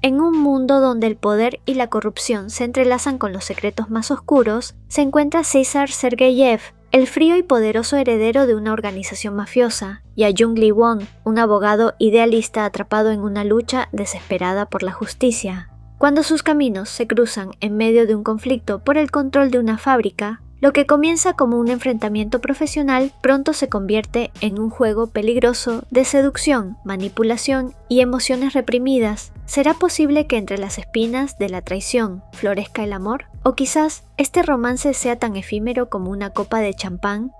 En un mundo donde el poder y la corrupción se entrelazan con los secretos más oscuros, se encuentra César Sergeyev, el frío y poderoso heredero de una organización mafiosa, y a Jung Lee-won, un abogado idealista atrapado en una lucha desesperada por la justicia. Cuando sus caminos se cruzan en medio de un conflicto por el control de una fábrica, lo que comienza como un enfrentamiento profesional pronto se convierte en un juego peligroso de seducción, manipulación y emociones reprimidas. ¿Será posible que entre las espinas de la traición florezca el amor? ¿O quizás este romance sea tan efímero como una copa de champán?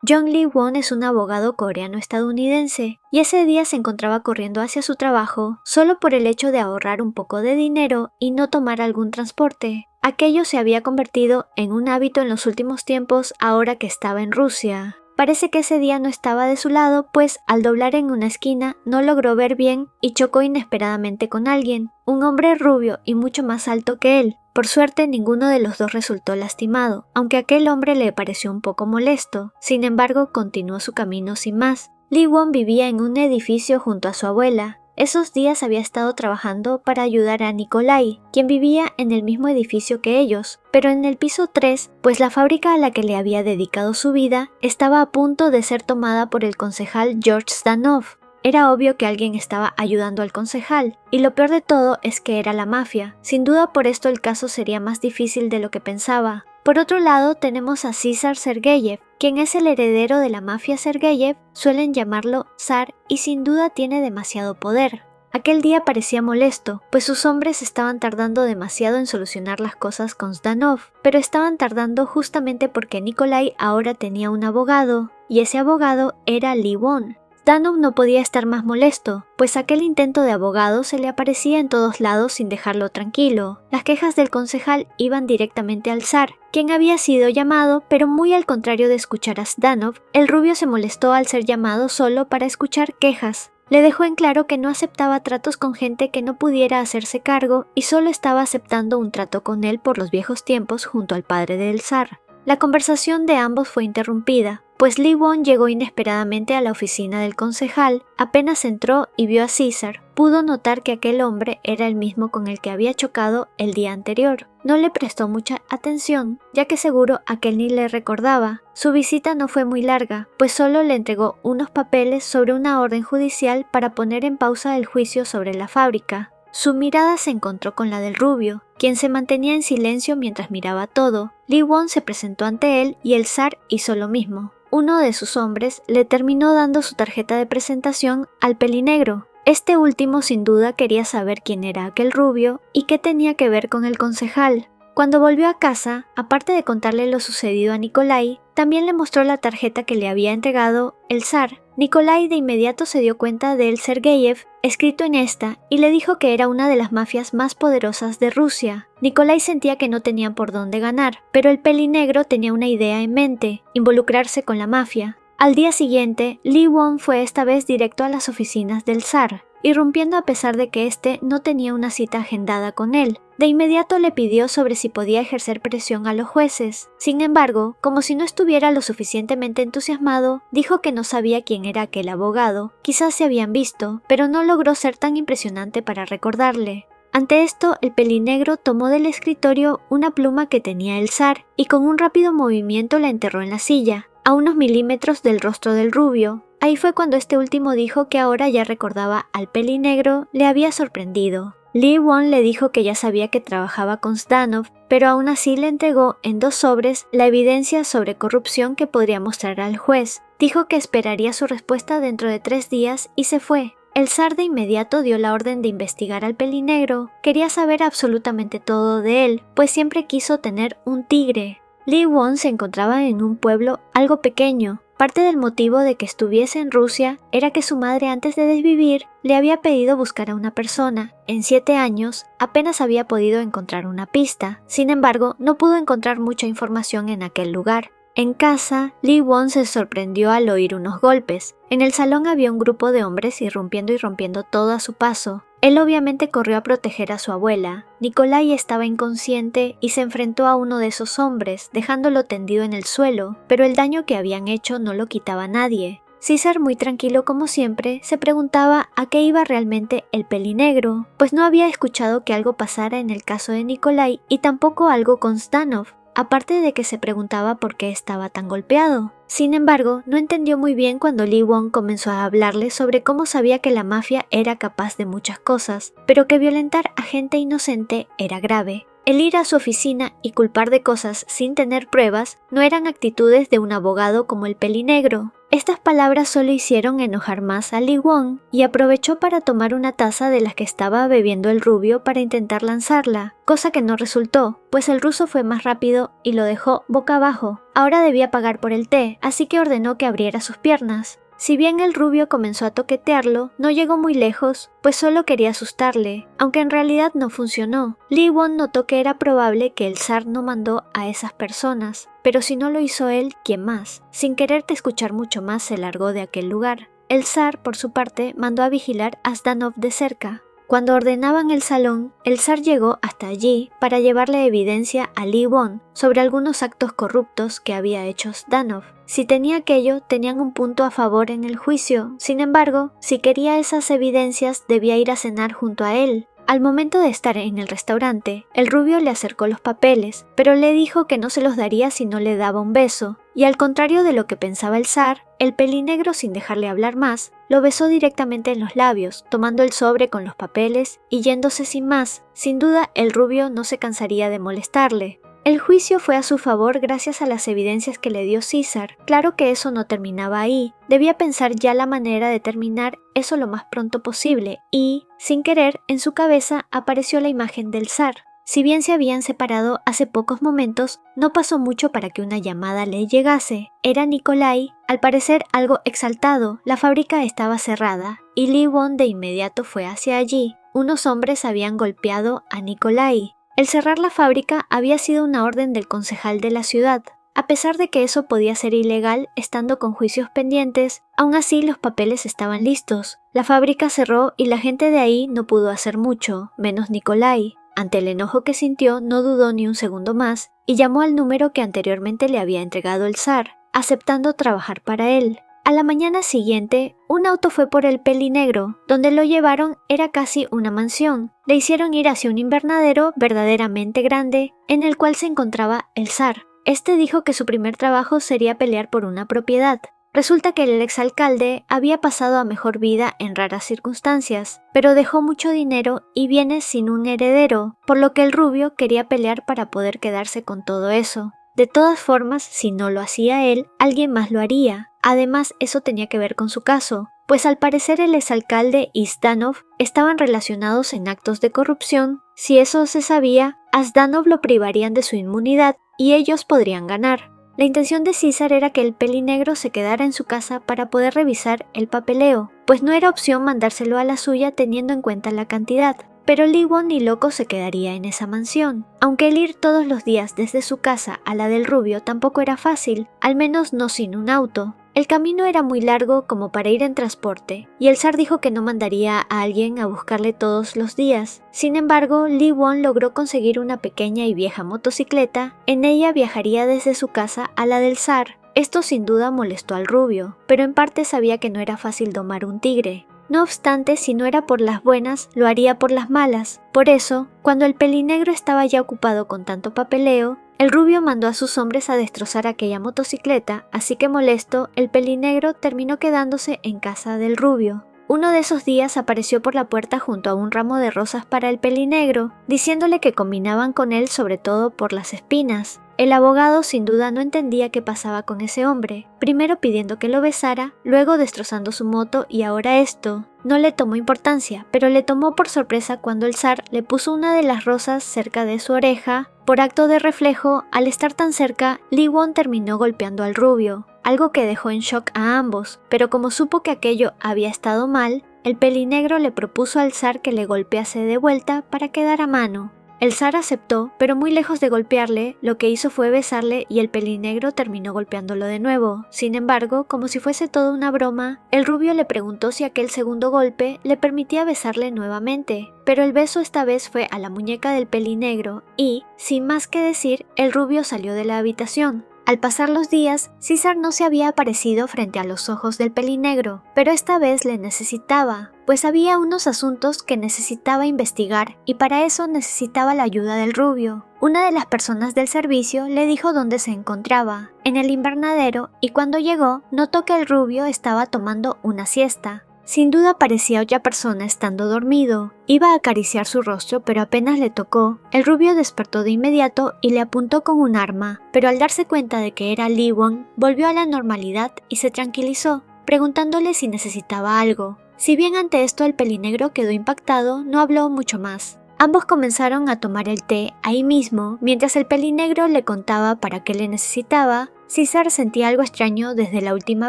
Jung Lee-won es un abogado coreano-estadounidense y ese día se encontraba corriendo hacia su trabajo solo por el hecho de ahorrar un poco de dinero y no tomar algún transporte. Aquello se había convertido en un hábito en los últimos tiempos ahora que estaba en Rusia. Parece que ese día no estaba de su lado, pues al doblar en una esquina no logró ver bien y chocó inesperadamente con alguien, un hombre rubio y mucho más alto que él. Por suerte ninguno de los dos resultó lastimado, aunque aquel hombre le pareció un poco molesto. Sin embargo, continuó su camino sin más. Lee-won vivía en un edificio junto a su abuela. Esos días había estado trabajando para ayudar a Nikolai, quien vivía en el mismo edificio que ellos, pero en el piso 3, pues la fábrica a la que le había dedicado su vida estaba a punto de ser tomada por el concejal George Zdanov. Era obvio que alguien estaba ayudando al concejal, y lo peor de todo es que era la mafia. Sin duda por esto el caso sería más difícil de lo que pensaba. Por otro lado tenemos a César Sergeyev, quien es el heredero de la mafia Sergeyev, suelen llamarlo zar y sin duda tiene demasiado poder. Aquel día parecía molesto, pues sus hombres estaban tardando demasiado en solucionar las cosas con Zdanov, pero estaban tardando justamente porque Nikolai ahora tenía un abogado, y ese abogado era Lee-won. Zdanov no podía estar más molesto, pues aquel intento de abogado se le aparecía en todos lados sin dejarlo tranquilo. Las quejas del concejal iban directamente al zar, quien había sido llamado, pero muy al contrario de escuchar a Zdanov, el rubio se molestó al ser llamado solo para escuchar quejas. Le dejó en claro que no aceptaba tratos con gente que no pudiera hacerse cargo y solo estaba aceptando un trato con él por los viejos tiempos junto al padre del zar. La conversación de ambos fue interrumpida, pues Lee-won llegó inesperadamente a la oficina del concejal. Apenas entró y vio a César, pudo notar que aquel hombre era el mismo con el que había chocado el día anterior. No le prestó mucha atención, ya que seguro aquel ni le recordaba. Su visita no fue muy larga, pues solo le entregó unos papeles sobre una orden judicial para poner en pausa el juicio sobre la fábrica. Su mirada se encontró con la del rubio, quien se mantenía en silencio mientras miraba todo. Lee-won se presentó ante él y el zar hizo lo mismo. Uno de sus hombres le terminó dando su tarjeta de presentación al pelinegro. Este último sin duda quería saber quién era aquel rubio y qué tenía que ver con el concejal. Cuando volvió a casa, aparte de contarle lo sucedido a Nikolai, también le mostró la tarjeta que le había entregado el zar. Nikolai de inmediato se dio cuenta del Sergeyev escrito en esta y le dijo que era una de las mafias más poderosas de Rusia. Nikolai sentía que no tenían por dónde ganar, pero el pelinegro tenía una idea en mente: involucrarse con la mafia. Al día siguiente, Lee-won fue esta vez directo a las oficinas del zar, irrumpiendo a pesar de que éste no tenía una cita agendada con él. De inmediato le pidió sobre si podía ejercer presión a los jueces. Sin embargo, como si no estuviera lo suficientemente entusiasmado, dijo que no sabía quién era aquel abogado. Quizás se habían visto, pero no logró ser tan impresionante para recordarle. Ante esto, el pelinegro tomó del escritorio una pluma que tenía el zar y con un rápido movimiento la enterró en la silla, a unos milímetros del rostro del rubio. Ahí fue cuando este último dijo que ahora ya recordaba al pelinegro, le había sorprendido. Lee-won le dijo que ya sabía que trabajaba con Zdanov, pero aún así le entregó en 2 sobres la evidencia sobre corrupción que podría mostrar al juez. Dijo que esperaría su respuesta dentro de 3 días y se fue. El zar de inmediato dio la orden de investigar al pelinegro. Quería saber absolutamente todo de él, pues siempre quiso tener un tigre. Lee-won se encontraba en un pueblo algo pequeño. Parte del motivo de que estuviese en Rusia era que su madre antes de desvivir le había pedido buscar a una persona. En 7 años apenas había podido encontrar una pista, sin embargo no pudo encontrar mucha información en aquel lugar. En casa, Lee-won se sorprendió al oír unos golpes. En el salón había un grupo de hombres irrumpiendo y rompiendo todo a su paso. Él obviamente corrió a proteger a su abuela. Nikolai estaba inconsciente y se enfrentó a uno de esos hombres, dejándolo tendido en el suelo, pero el daño que habían hecho no lo quitaba nadie. Caesar, muy tranquilo como siempre, se preguntaba a qué iba realmente el pelinegro, pues no había escuchado que algo pasara en el caso de Nikolai y tampoco algo con Zdanov, aparte de que se preguntaba por qué estaba tan golpeado. Sin embargo, no entendió muy bien cuando Lee Won comenzó a hablarle sobre cómo sabía que la mafia era capaz de muchas cosas, pero que violentar a gente inocente era grave. El ir a su oficina y culpar de cosas sin tener pruebas no eran actitudes de un abogado como el pelinegro. Estas palabras solo hicieron enojar más a Lee Won y aprovechó para tomar una taza de las que estaba bebiendo el rubio para intentar lanzarla, cosa que no resultó, pues el ruso fue más rápido y lo dejó boca abajo. Ahora debía pagar por el té, así que ordenó que abriera sus piernas. Si bien el rubio comenzó a toquetearlo, no llegó muy lejos, pues solo quería asustarle, aunque en realidad no funcionó. Lee Won notó que era probable que el zar no mandó a esas personas, pero si no lo hizo él, ¿quién más? Sin quererte escuchar mucho más, se largó de aquel lugar. El zar, por su parte, mandó a vigilar a Zdanov de cerca. Cuando ordenaban el salón, el zar llegó hasta allí para llevarle evidencia a Lee Won sobre algunos actos corruptos que había hecho Zdanov. Si tenía aquello, tenían un punto a favor en el juicio. Sin embargo, si quería esas evidencias, debía ir a cenar junto a él. Al momento de estar en el restaurante, el rubio le acercó los papeles, pero le dijo que no se los daría si no le daba un beso, y al contrario de lo que pensaba el zar, el pelinegro, sin dejarle hablar más, lo besó directamente en los labios, tomando el sobre con los papeles y yéndose sin más. Sin duda, el rubio no se cansaría de molestarle. El juicio fue a su favor gracias a las evidencias que le dio Caesar. Claro que eso no terminaba ahí, debía pensar ya la manera de terminar eso lo más pronto posible y, sin querer, en su cabeza apareció la imagen del zar. Si bien se habían separado hace pocos momentos, no pasó mucho para que una llamada le llegase. Era Nikolai, al parecer algo exaltado. La fábrica estaba cerrada y Lee Won de inmediato fue hacia allí. Unos hombres habían golpeado a Nikolai. El cerrar la fábrica había sido una orden del concejal de la ciudad. A pesar de que eso podía ser ilegal estando con juicios pendientes, aún así los papeles estaban listos. La fábrica cerró y la gente de ahí no pudo hacer mucho, menos Nikolai. Ante el enojo que sintió, no dudó ni un segundo más y llamó al número que anteriormente le había entregado el zar, aceptando trabajar para él. A la mañana siguiente, un auto fue por el pelinegro. Donde lo llevaron era casi una mansión. Le hicieron ir hacia un invernadero verdaderamente grande, en el cual se encontraba el zar. Este dijo que su primer trabajo sería pelear por una propiedad. Resulta que el exalcalde había pasado a mejor vida en raras circunstancias, pero dejó mucho dinero y bienes sin un heredero, por lo que el rubio quería pelear para poder quedarse con todo eso. De todas formas, si no lo hacía él, alguien más lo haría. Además, eso tenía que ver con su caso, pues al parecer el exalcalde y Zdanov estaban relacionados en actos de corrupción. Si eso se sabía, a Zdanov lo privarían de su inmunidad y ellos podrían ganar. La intención de Caesar era que el pelinegro se quedara en su casa para poder revisar el papeleo, pues no era opción mandárselo a la suya teniendo en cuenta la cantidad. Pero Lee Won ni loco se quedaría en esa mansión. Aunque el ir todos los días desde su casa a la del rubio tampoco era fácil, al menos no sin un auto. El camino era muy largo como para ir en transporte, y el zar dijo que no mandaría a alguien a buscarle todos los días. Sin embargo, Lee Won logró conseguir una pequeña y vieja motocicleta. En ella viajaría desde su casa a la del zar. Esto sin duda molestó al rubio, pero en parte sabía que no era fácil domar un tigre. No obstante, si no era por las buenas, lo haría por las malas. Por eso, cuando el pelinegro estaba ya ocupado con tanto papeleo, el rubio mandó a sus hombres a destrozar aquella motocicleta, así que molesto, el pelinegro terminó quedándose en casa del rubio. Uno de esos días apareció por la puerta junto a un ramo de rosas para el pelinegro, diciéndole que combinaban con él sobre todo por las espinas. El abogado sin duda no entendía qué pasaba con ese hombre, primero pidiendo que lo besara, luego destrozando su moto y ahora esto. No le tomó importancia, pero le tomó por sorpresa cuando el zar le puso una de las rosas cerca de su oreja. Por acto de reflejo, al estar tan cerca, Lee Won terminó golpeando al rubio, algo que dejó en shock a ambos, pero como supo que aquello había estado mal, el pelinegro le propuso al zar que le golpease de vuelta para quedar a mano. El zar aceptó, pero muy lejos de golpearle, lo que hizo fue besarle y el pelinegro terminó golpeándolo de nuevo. Sin embargo, como si fuese todo una broma, el rubio le preguntó si aquel segundo golpe le permitía besarle nuevamente, pero el beso esta vez fue a la muñeca del pelinegro y, sin más que decir, el rubio salió de la habitación. Al pasar los días, César no se había aparecido frente a los ojos del pelinegro, pero esta vez le necesitaba, pues había unos asuntos que necesitaba investigar y para eso necesitaba la ayuda del rubio. Una de las personas del servicio le dijo dónde se encontraba, en el invernadero, y cuando llegó, notó que el rubio estaba tomando una siesta. Sin duda parecía otra persona estando dormido. Iba a acariciar su rostro, pero apenas le tocó, el rubio despertó de inmediato y le apuntó con un arma, pero al darse cuenta de que era Lee Won, volvió a la normalidad y se tranquilizó, preguntándole si necesitaba algo. Si bien ante esto el pelinegro quedó impactado, no habló mucho más. Ambos comenzaron a tomar el té ahí mismo, mientras el pelinegro le contaba para qué le necesitaba. César sentía algo extraño desde la última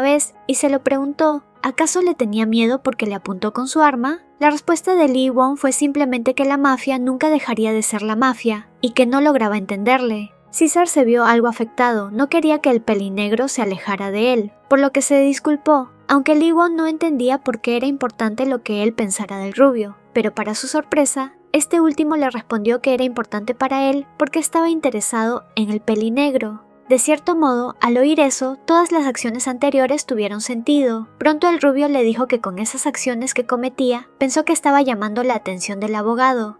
vez y se lo preguntó. ¿Acaso le tenía miedo porque le apuntó con su arma? La respuesta de Lee Won fue simplemente que la mafia nunca dejaría de ser la mafia y que no lograba entenderle. César se vio algo afectado, no quería que el pelinegro se alejara de él, por lo que se disculpó, aunque Lee Won no entendía por qué era importante lo que él pensara del rubio, pero para su sorpresa, este último le respondió que era importante para él porque estaba interesado en el pelinegro. De cierto modo, al oír eso, todas las acciones anteriores tuvieron sentido. Pronto el rubio le dijo que con esas acciones que cometía, pensó que estaba llamando la atención del abogado.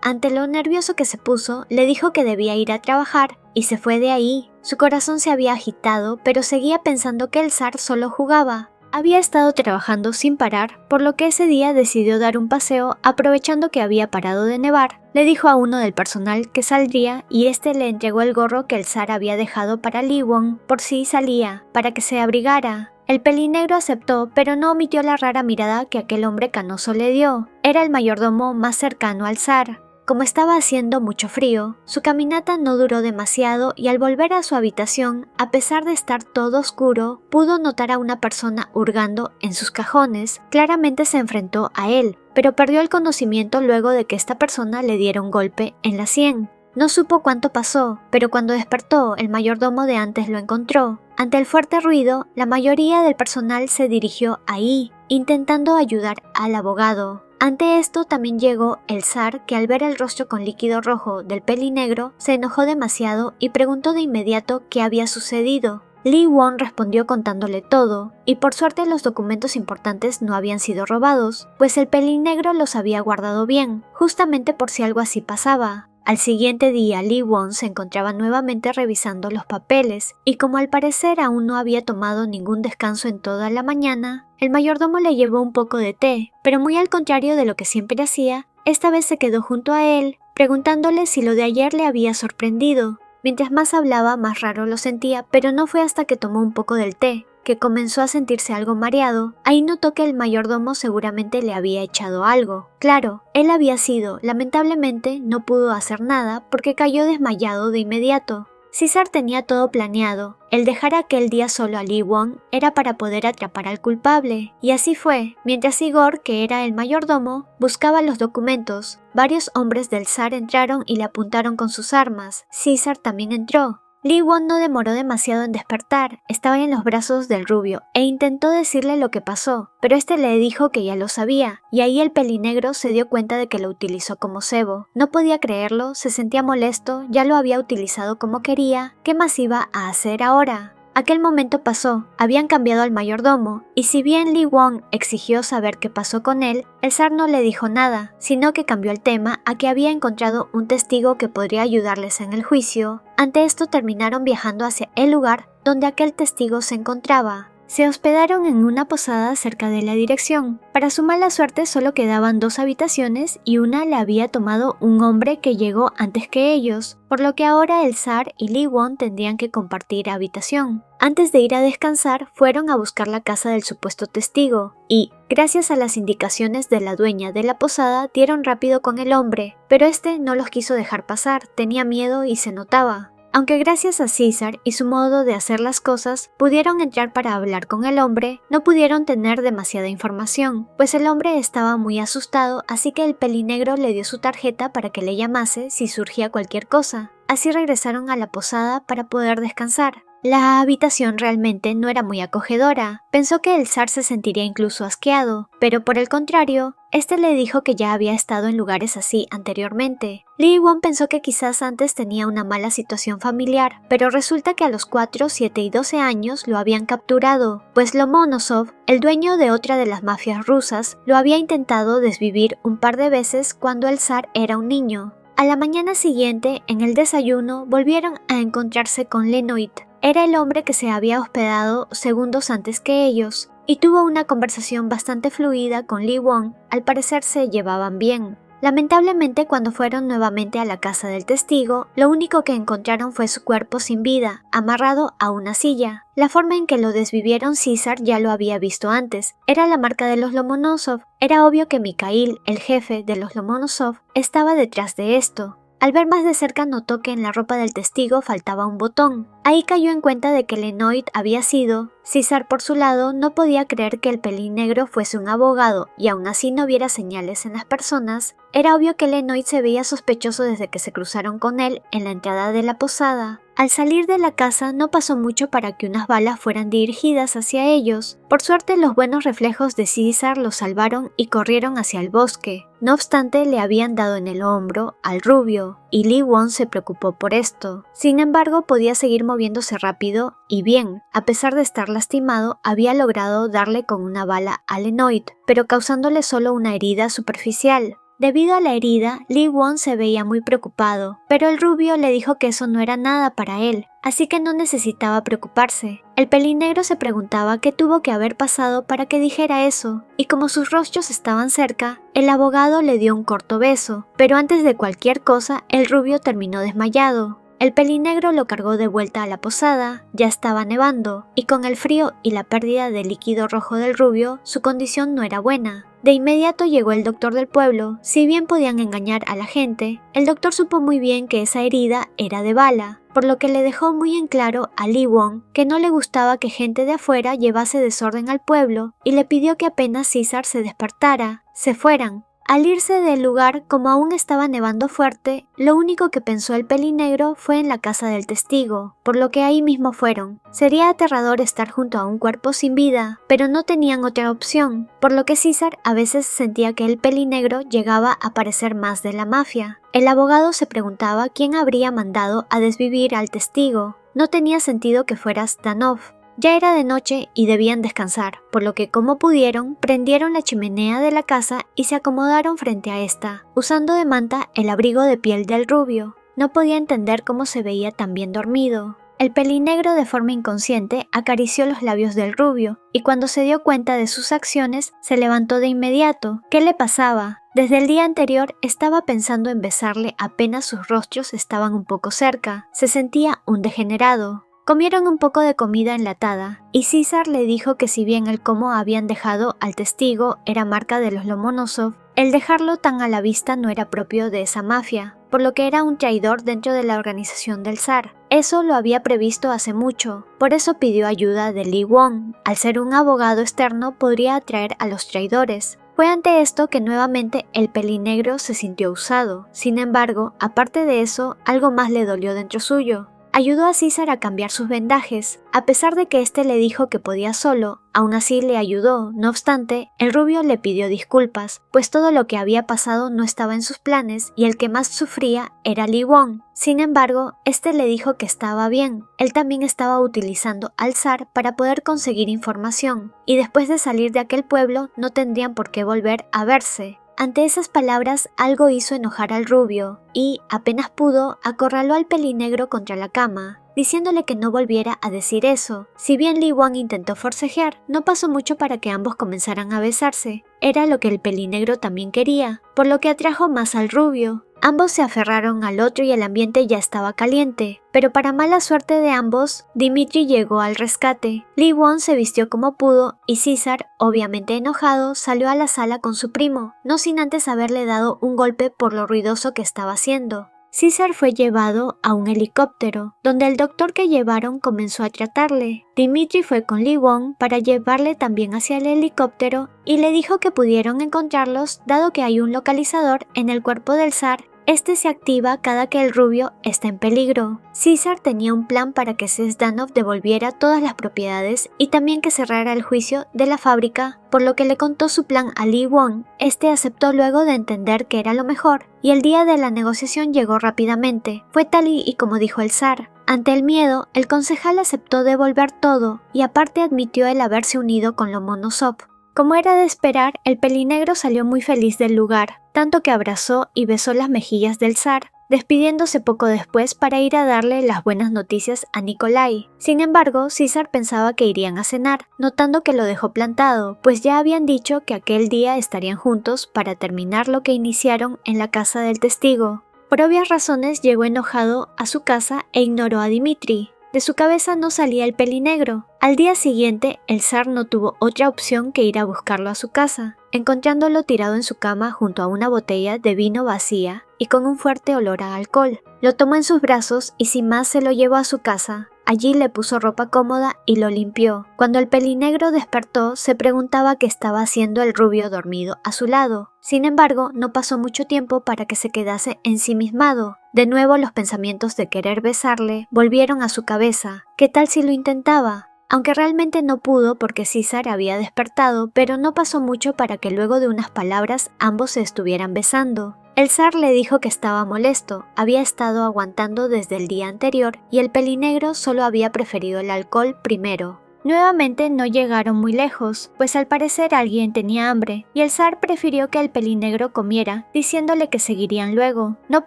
Ante lo nervioso que se puso, le dijo que debía ir a trabajar y se fue de ahí. Su corazón se había agitado, pero seguía pensando que el zar solo jugaba. Había estado trabajando sin parar, por lo que ese día decidió dar un paseo aprovechando que había parado de nevar. Le dijo a uno del personal que saldría y este le entregó el gorro que el zar había dejado para Lee Won por si salía, para que se abrigara. El pelinegro aceptó, pero no omitió la rara mirada que aquel hombre canoso le dio. Era el mayordomo más cercano al zar. Como estaba haciendo mucho frío, su caminata no duró demasiado y al volver a su habitación, a pesar de estar todo oscuro, pudo notar a una persona hurgando en sus cajones. Claramente se enfrentó a él, pero perdió el conocimiento luego de que esta persona le diera un golpe en la sien. No supo cuánto pasó, pero cuando despertó, el mayordomo de antes lo encontró. Ante el fuerte ruido, la mayoría del personal se dirigió ahí, intentando ayudar al abogado. Ante esto también llegó el zar, que al ver el rostro con líquido rojo del pelinegro, se enojó demasiado y preguntó de inmediato qué había sucedido. Lee Won respondió contándole todo, y por suerte los documentos importantes no habían sido robados, pues el pelinegro los había guardado bien, justamente por si algo así pasaba. Al siguiente día, Lee Won se encontraba nuevamente revisando los papeles, y como al parecer aún no había tomado ningún descanso en toda la mañana, el mayordomo le llevó un poco de té, pero muy al contrario de lo que siempre hacía, esta vez se quedó junto a él, preguntándole si lo de ayer le había sorprendido. Mientras más hablaba, más raro lo sentía, pero no fue hasta que tomó un poco del té, que comenzó a sentirse algo mareado. Ahí notó que el mayordomo seguramente le había echado algo. Claro, él había sido, lamentablemente no pudo hacer nada porque cayó desmayado de inmediato. César tenía todo planeado. El dejar aquel día solo a Lee Won era para poder atrapar al culpable, y así fue. Mientras Igor, que era el mayordomo, buscaba los documentos, varios hombres del zar entraron y le apuntaron con sus armas. César también entró. Lee Won no demoró demasiado en despertar, estaba en los brazos del rubio e intentó decirle lo que pasó, pero este le dijo que ya lo sabía, y ahí el pelinegro se dio cuenta de que lo utilizó como cebo. No podía creerlo, se sentía molesto, ya lo había utilizado como quería, ¿qué más iba a hacer ahora? Aquel momento pasó, habían cambiado al mayordomo, y si bien Lee Won exigió saber qué pasó con él, el zar no le dijo nada, sino que cambió el tema a que había encontrado un testigo que podría ayudarles en el juicio. Ante esto terminaron viajando hacia el lugar donde aquel testigo se encontraba. Se hospedaron en una posada cerca de la dirección. Para su mala suerte solo quedaban 2 habitaciones y una la había tomado un hombre que llegó antes que ellos, por lo que ahora el zar y Lee Won tendrían que compartir habitación. Antes de ir a descansar, fueron a buscar la casa del supuesto testigo y, gracias a las indicaciones de la dueña de la posada, dieron rápido con el hombre, pero este no los quiso dejar pasar, tenía miedo y se notaba. Aunque gracias a César y su modo de hacer las cosas pudieron entrar para hablar con el hombre, no pudieron tener demasiada información, pues el hombre estaba muy asustado, así que el pelinegro le dio su tarjeta para que le llamase si surgía cualquier cosa. Así regresaron a la posada para poder descansar. La habitación realmente no era muy acogedora. Pensó que el zar se sentiría incluso asqueado, pero por el contrario, este le dijo que ya había estado en lugares así anteriormente. Lee Won pensó que quizás antes tenía una mala situación familiar, pero resulta que a los 4, 7 y 12 años lo habían capturado, pues Lomonosov, el dueño de otra de las mafias rusas, lo había intentado desvivir un par de veces cuando el zar era un niño. A la mañana siguiente, en el desayuno, volvieron a encontrarse con Lenoit. Era el hombre que se había hospedado segundos antes que ellos, y tuvo una conversación bastante fluida con Lee Won. Al parecer se llevaban bien. Lamentablemente, cuando fueron nuevamente a la casa del testigo, lo único que encontraron fue su cuerpo sin vida, amarrado a una silla. La forma en que lo desvivieron César ya lo había visto antes. Era la marca de los Lomonosov. Era obvio que Mikhail, el jefe de los Lomonosov, estaba detrás de esto. Al ver más de cerca notó que en la ropa del testigo faltaba un botón. Ahí cayó en cuenta de que Lenoit había sido. César por su lado no podía creer que el pelín negro fuese un abogado y aún así no viera señales en las personas. Era obvio que Lenoit se veía sospechoso desde que se cruzaron con él en la entrada de la posada. Al salir de la casa no pasó mucho para que unas balas fueran dirigidas hacia ellos. Por suerte los buenos reflejos de César los salvaron y corrieron hacia el bosque. No obstante, le habían dado en el hombro al rubio, y Lee Won se preocupó por esto. Sin embargo, podía seguir moviéndose rápido y bien. A pesar de estar lastimado, había logrado darle con una bala a Lenoit, pero causándole solo una herida superficial. Debido a la herida, Lee Won se veía muy preocupado, pero el rubio le dijo que eso no era nada para él, así que no necesitaba preocuparse. El pelinegro se preguntaba qué tuvo que haber pasado para que dijera eso, y como sus rostros estaban cerca, el abogado le dio un corto beso, pero antes de cualquier cosa, el rubio terminó desmayado. El pelinegro lo cargó de vuelta a la posada, ya estaba nevando, y con el frío y la pérdida de líquido rojo del rubio, su condición no era buena. De inmediato llegó el doctor del pueblo. Si bien podían engañar a la gente, el doctor supo muy bien que esa herida era de bala, por lo que le dejó muy en claro a Lee Won que no le gustaba que gente de afuera llevase desorden al pueblo y le pidió que apenas César se despertara, se fueran. Al irse del lugar, como aún estaba nevando fuerte, lo único que pensó el pelinegro fue en la casa del testigo, por lo que ahí mismo fueron. Sería aterrador estar junto a un cuerpo sin vida, pero no tenían otra opción, por lo que César a veces sentía que el pelinegro llegaba a parecer más de la mafia. El abogado se preguntaba quién habría mandado a desvivir al testigo. No tenía sentido que fuera Zdanov. Ya era de noche y debían descansar, por lo que como pudieron, prendieron la chimenea de la casa y se acomodaron frente a esta, usando de manta el abrigo de piel del rubio. No podía entender cómo se veía tan bien dormido. El pelinegro de forma inconsciente acarició los labios del rubio, y cuando se dio cuenta de sus acciones, se levantó de inmediato. ¿Qué le pasaba? Desde el día anterior estaba pensando en besarle apenas sus rostros estaban un poco cerca. Se sentía un degenerado. Comieron un poco de comida enlatada, y César le dijo que si bien el cómo habían dejado al testigo era marca de los Lomonosov, el dejarlo tan a la vista no era propio de esa mafia, por lo que era un traidor dentro de la organización del zar. Eso lo había previsto hace mucho, por eso pidió ayuda de Lee Won. Al ser un abogado externo podría atraer a los traidores. Fue ante esto que nuevamente el pelinegro se sintió usado. Sin embargo, aparte de eso, algo más le dolió dentro suyo. Ayudó a César a cambiar sus vendajes. A pesar de que éste le dijo que podía solo, aún así le ayudó. No obstante, el rubio le pidió disculpas, pues todo lo que había pasado no estaba en sus planes y el que más sufría era Lee Won. Sin embargo, este le dijo que estaba bien. Él también estaba utilizando al zar para poder conseguir información, y después de salir de aquel pueblo no tendrían por qué volver a verse. Ante esas palabras algo hizo enojar al rubio y, apenas pudo, acorraló al pelinegro contra la cama, diciéndole que no volviera a decir eso. Si bien Lee Won intentó forcejear, no pasó mucho para que ambos comenzaran a besarse. Era lo que el pelinegro también quería, por lo que atrajo más al rubio. Ambos se aferraron al otro y el ambiente ya estaba caliente, pero para mala suerte de ambos, Dmitri llegó al rescate. Lee Won se vistió como pudo y César, obviamente enojado, salió a la sala con su primo, no sin antes haberle dado un golpe por lo ruidoso que estaba haciendo. César fue llevado a un helicóptero, donde el doctor que llevaron comenzó a tratarle. Dmitri fue con Lee Won para llevarle también hacia el helicóptero y le dijo que pudieron encontrarlos dado que hay un localizador en el cuerpo del zar. Este se activa cada que el rubio está en peligro. Caesar tenía un plan para que Sezdanov devolviera todas las propiedades y también que cerrara el juicio de la fábrica, por lo que le contó su plan a Lee Won. Este aceptó luego de entender que era lo mejor, y el día de la negociación llegó rápidamente. Fue tal y como dijo el zar. Ante el miedo, el concejal aceptó devolver todo, y aparte admitió el haberse unido con Lomonosov. Como era de esperar, el pelinegro salió muy feliz del lugar, tanto que abrazó y besó las mejillas del zar, despidiéndose poco después para ir a darle las buenas noticias a Nikolai. Sin embargo, Caesar pensaba que irían a cenar, notando que lo dejó plantado, pues ya habían dicho que aquel día estarían juntos para terminar lo que iniciaron en la casa del testigo. Por obvias razones llegó enojado a su casa e ignoró a Dmitri. De su cabeza no salía el pelinegro. Al día siguiente, el zar no tuvo otra opción que ir a buscarlo a su casa, encontrándolo tirado en su cama junto a una botella de vino vacía y con un fuerte olor a alcohol. Lo tomó en sus brazos y sin más se lo llevó a su casa. Allí le puso ropa cómoda y lo limpió. Cuando el pelinegro despertó, se preguntaba qué estaba haciendo el rubio dormido a su lado. Sin embargo, no pasó mucho tiempo para que se quedase ensimismado. De nuevo los pensamientos de querer besarle volvieron a su cabeza. ¿Qué tal si lo intentaba? Aunque realmente no pudo porque Caesar había despertado, pero no pasó mucho para que luego de unas palabras ambos se estuvieran besando. El zar le dijo que estaba molesto, había estado aguantando desde el día anterior y el pelinegro solo había preferido el alcohol primero. Nuevamente no llegaron muy lejos, pues al parecer alguien tenía hambre, y el zar prefirió que el pelinegro comiera, diciéndole que seguirían luego. No